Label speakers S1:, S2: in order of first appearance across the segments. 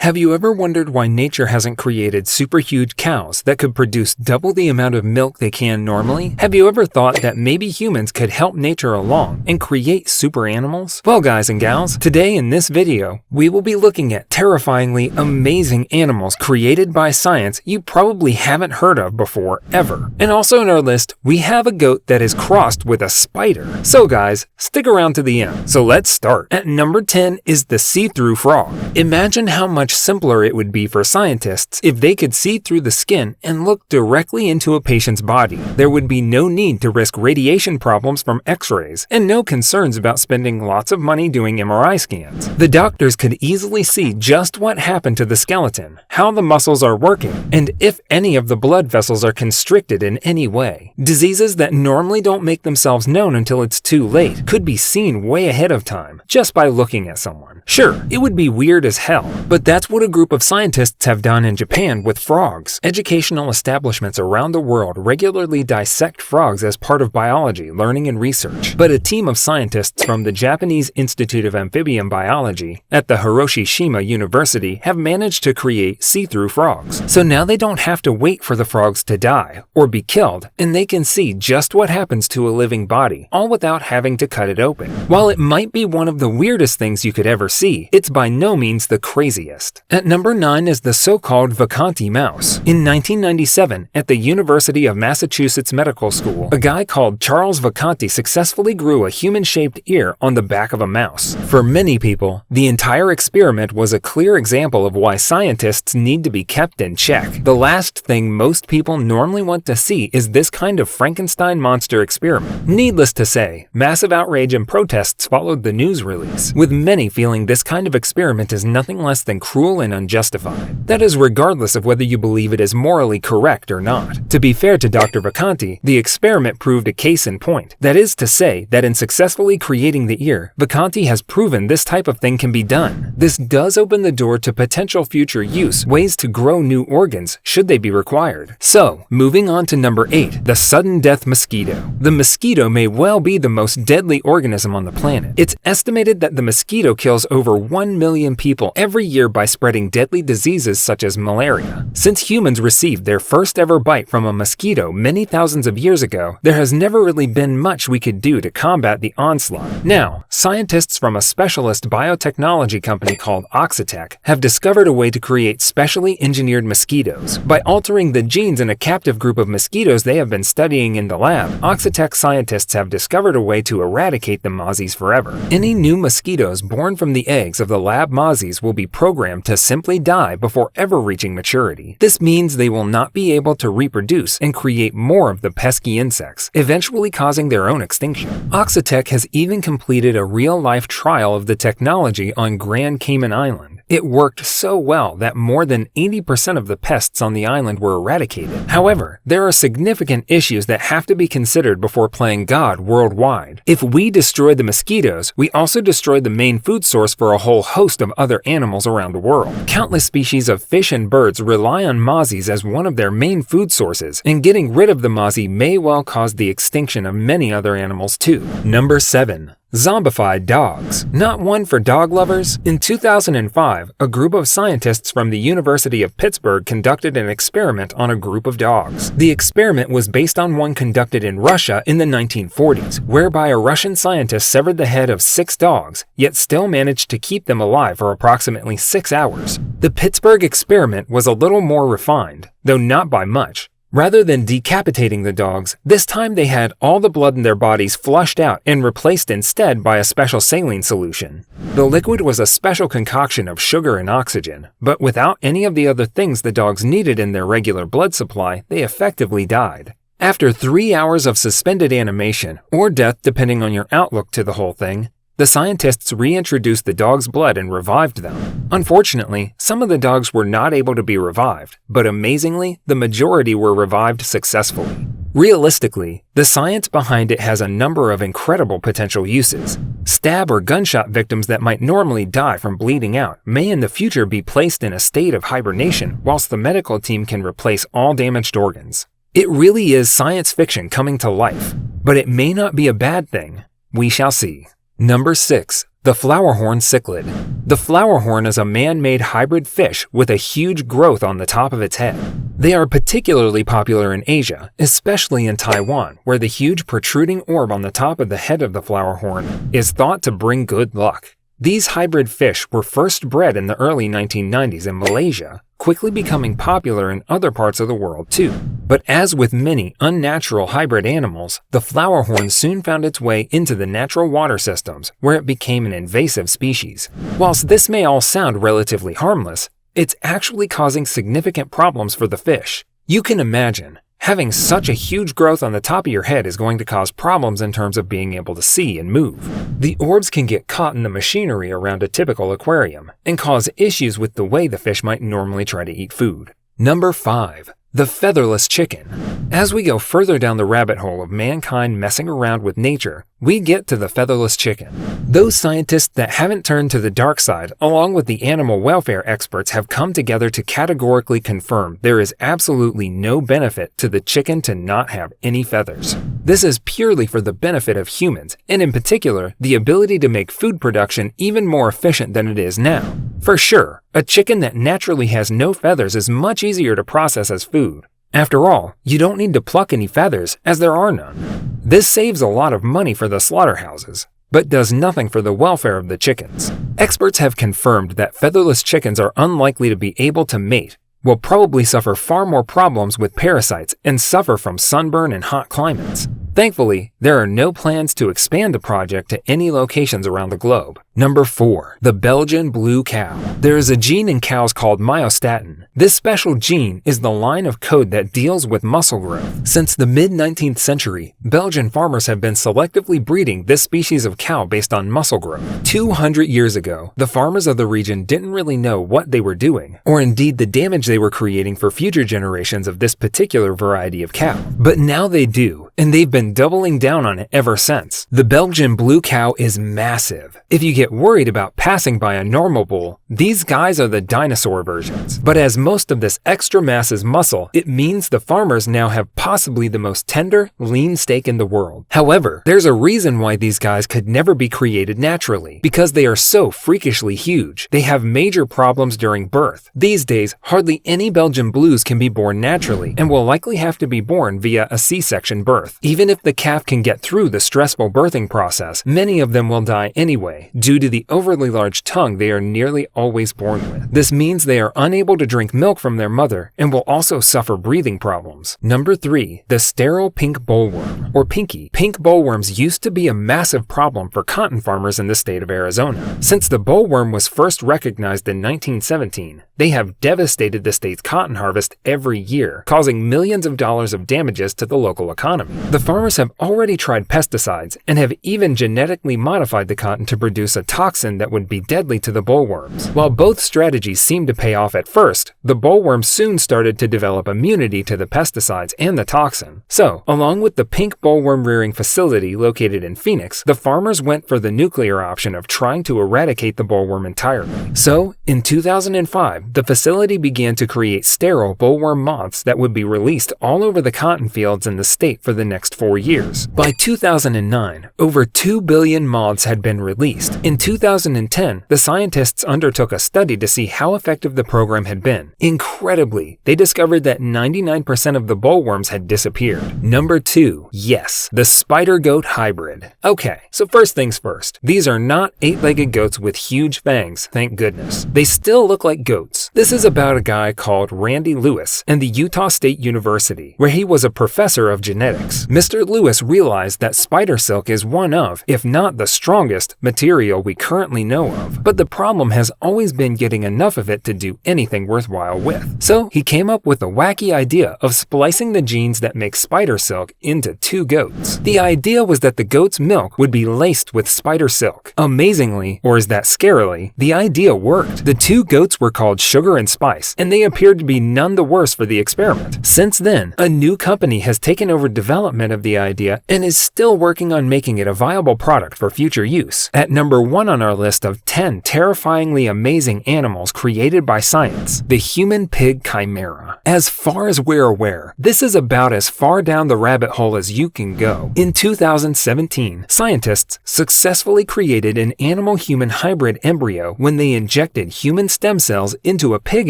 S1: Have you ever wondered why nature hasn't created super huge cows that could produce double the amount of milk they can normally? Have you ever thought that maybe humans could help nature along and create super animals? Well, guys and gals, today in this video, we will be looking at terrifyingly amazing animals created by science you probably haven't heard of before ever. And also in our list, we have a goat that is crossed with a spider. So guys, stick around to the end. So let's start. At number 10 is the Seethrough Frog. Imagine how much simpler it would be for scientists if they could see through the skin and look directly into a patient's body. There would be no need to risk radiation problems from x-rays and no concerns about spending lots of money doing MRI scans. The doctors could easily see just what happened to the skeleton, how the muscles are working, and if any of the blood vessels are constricted in any way. Diseases that normally don't make themselves known until it's too late could be seen way ahead of time just by looking at someone. Sure, it would be weird as hell, but that's what a group of scientists have done in Japan with frogs. Educational establishments around the world regularly dissect frogs as part of biology, learning, and research. But a team of scientists from the Japanese Institute of Amphibian Biology at the Hiroshima University have managed to create see-through frogs. So now they don't have to wait for the frogs to die or be killed, and they can see just what happens to a living body, all without having to cut it open. While it might be one of the weirdest things you could ever see, it's by no means the craziest. At number 9 is the so-called Vicanti Mouse. In 1997, at the University of Massachusetts Medical School, a guy called Charles Vicanti successfully grew a human-shaped ear on the back of a mouse. For many people, the entire experiment was a clear example of why scientists need to be kept in check. The last thing most people normally want to see is this kind of Frankenstein monster experiment. Needless to say, massive outrage and protests followed the news release, with many feeling this kind of experiment is nothing less than cruel and unjustified. That is regardless of whether you believe it is morally correct or not. To be fair to Dr. Vicanti, the experiment proved a case in point. That is to say that in successfully creating the ear, Vicanti has proven this type of thing can be done. This does open the door to potential future use, ways to grow new organs should they be required. So, moving on to number 8, the sudden death mosquito. The mosquito may well be the most deadly organism on the planet. It's estimated that the mosquito kills over 1 million people every year by spreading deadly diseases such as malaria. Since humans received their first ever bite from a mosquito many thousands of years ago, there has never really been much we could do to combat the onslaught. Now, scientists from a specialist biotechnology company called Oxitec have discovered a way to create specially engineered mosquitoes. By altering the genes in a captive group of mosquitoes they have been studying in the lab, Oxitec scientists have discovered a way to eradicate the mozzies forever. Any new mosquitoes born from the eggs of the lab mozzies will be programmed to simply die before ever reaching maturity. This means they will not be able to reproduce and create more of the pesky insects, eventually causing their own extinction. Oxitec has even completed a real-life trial of the technology on Grand Cayman Island. It worked so well that more than 80% of the pests on the island were eradicated. However, there are significant issues that have to be considered before playing God worldwide. If we destroy the mosquitoes, we also destroy the main food source for a whole host of other animals around the world. Countless species of fish and birds rely on mozzies as one of their main food sources, and getting rid of the mozzie may well cause the extinction of many other animals too. Number 7. Zombified Dogs. Not one for dog lovers? In 2005, a group of scientists from the University of Pittsburgh conducted an experiment on a group of dogs. The experiment was based on one conducted in Russia in the 1940s, whereby a Russian scientist severed the head of 6 dogs, yet still managed to keep them alive for approximately 6 hours. The Pittsburgh experiment was a little more refined, though not by much. Rather than decapitating the dogs, this time they had all the blood in their bodies flushed out and replaced instead by a special saline solution. The liquid was a special concoction of sugar and oxygen, but without any of the other things the dogs needed in their regular blood supply, they effectively died. After 3 hours of suspended animation, or death depending on your outlook to the whole thing, the scientists reintroduced the dog's blood and revived them. Unfortunately, some of the dogs were not able to be revived, but amazingly, the majority were revived successfully. Realistically, the science behind it has a number of incredible potential uses. Stab or gunshot victims that might normally die from bleeding out may in the future be placed in a state of hibernation, whilst the medical team can replace all damaged organs. It really is science fiction coming to life, but it may not be a bad thing. We shall see. Number 6. The Flowerhorn Cichlid. The flowerhorn is a man-made hybrid fish with a huge growth on the top of its head. They are particularly popular in Asia, especially in Taiwan, where the huge protruding orb on the top of the head of the flowerhorn is thought to bring good luck. These hybrid fish were first bred in the early 1990s in Malaysia, quickly becoming popular in other parts of the world too. But as with many unnatural hybrid animals, the flowerhorn soon found its way into the natural water systems, where it became an invasive species. Whilst this may all sound relatively harmless, it's actually causing significant problems for the fish. You can imagine, having such a huge growth on the top of your head is going to cause problems in terms of being able to see and move. The orbs can get caught in the machinery around a typical aquarium and cause issues with the way the fish might normally try to eat food. Number 5. The Featherless Chicken. As we go further down the rabbit hole of mankind messing around with nature, we get to the featherless chicken. Those scientists that haven't turned to the dark side, along with the animal welfare experts, have come together to categorically confirm there is absolutely no benefit to the chicken to not have any feathers. This is purely for the benefit of humans, and in particular, the ability to make food production even more efficient than it is now. For sure, a chicken that naturally has no feathers is much easier to process as food. After all, you don't need to pluck any feathers, as there are none. This saves a lot of money for the slaughterhouses, but does nothing for the welfare of the chickens. Experts have confirmed that featherless chickens are unlikely to be able to mate, will probably suffer far more problems with parasites, and suffer from sunburn in hot climates. Thankfully, there are no plans to expand the project to any locations around the globe. Number 4. The Belgian Blue Cow. There is a gene in cows called myostatin. This special gene is the line of code that deals with muscle growth. Since the mid-19th century, Belgian farmers have been selectively breeding this species of cow based on muscle growth. 200 years ago, the farmers of the region didn't really know what they were doing, or indeed the damage they were creating for future generations of this particular variety of cow. But now they do, and they've been doubling down on it ever since. The Belgian Blue Cow is massive. If you get worried about passing by a normal bull, these guys are the dinosaur versions. But as most of this extra mass is muscle, it means the farmers now have possibly the most tender, lean steak in the world. However, there's a reason why these guys could never be created naturally, because they are so freakishly huge. They have major problems during birth. These days, hardly any Belgian Blues can be born naturally, and will likely have to be born via a C-section birth. Even if the calf can get through the stressful birthing process, many of them will die anyway, due to the overly large tongue they are nearly always born with. This means they are unable to drink milk from their mother and will also suffer breathing problems. Number 3. The sterile pink bollworm, or pinky. Pink bollworms used to be a massive problem for cotton farmers in the state of Arizona. Since the bollworm was first recognized in 1917, they have devastated the state's cotton harvest every year, causing millions of dollars of damages to the local economy. The farmers have already tried pesticides and have even genetically modified the cotton to produce a toxin that would be deadly to the bollworms. While both strategies seemed to pay off at first, the bollworms soon started to develop immunity to the pesticides and the toxin. So, along with the pink bollworm rearing facility located in Phoenix, the farmers went for the nuclear option of trying to eradicate the bollworm entirely. So, in 2005, the facility began to create sterile bollworm moths that would be released all over the cotton fields in the state for the next 4 years. By 2009, over 2 billion moths had been released. In 2010, the scientists undertook a study to see how effective the program had been. Incredibly, they discovered that 99% of the bollworms had disappeared. Number 2. Yes, the spider goat hybrid. Okay, so first things first. These are not 8-legged goats with huge fangs, thank goodness. They still look like goats. This is about a guy called Randy Lewis and the Utah State University, where he was a professor of genetics. Mr. Lewis realized that spider silk is one of, if not the strongest, material we currently know of. But the problem has always been getting enough of it to do anything worthwhile with. So he came up with the wacky idea of splicing the genes that make spider silk into 2 goats. The idea was that the goat's milk would be laced with spider silk. Amazingly, or is that scarily, the idea worked. The 2 goats were called Sugar sugar and spice, and they appeared to be none the worse for the experiment. Since then, a new company has taken over development of the idea and is still working on making it a viable product for future use. At number 1 on our list of 10 terrifyingly amazing animals created by science, the human pig chimera. As far as we're aware, this is about as far down the rabbit hole as you can go. In 2017, scientists successfully created an animal-human hybrid embryo when they injected human stem cells into a pig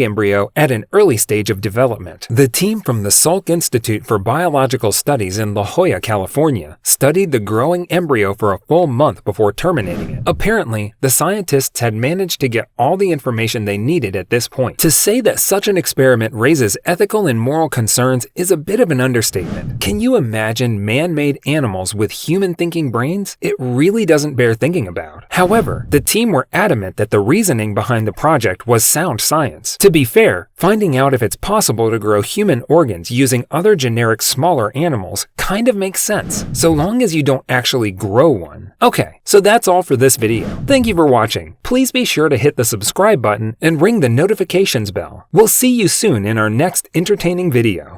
S1: embryo at an early stage of development. The team from the Salk Institute for Biological Studies in La Jolla, California, studied the growing embryo for a full month before terminating it. Apparently, the scientists had managed to get all the information they needed at this point. To say that such an experiment raises ethical and moral concerns is a bit of an understatement. Can you imagine man-made animals with human-thinking brains? It really doesn't bear thinking about. However, the team were adamant that the reasoning behind the project was sound science. To be fair, finding out if it's possible to grow human organs using other generic smaller animals kind of makes sense, so long as you don't actually grow one. Okay, so that's all for this video. Thank you for watching. Please be sure to hit the subscribe button and ring the notifications bell. We'll see you soon in our next entertaining video.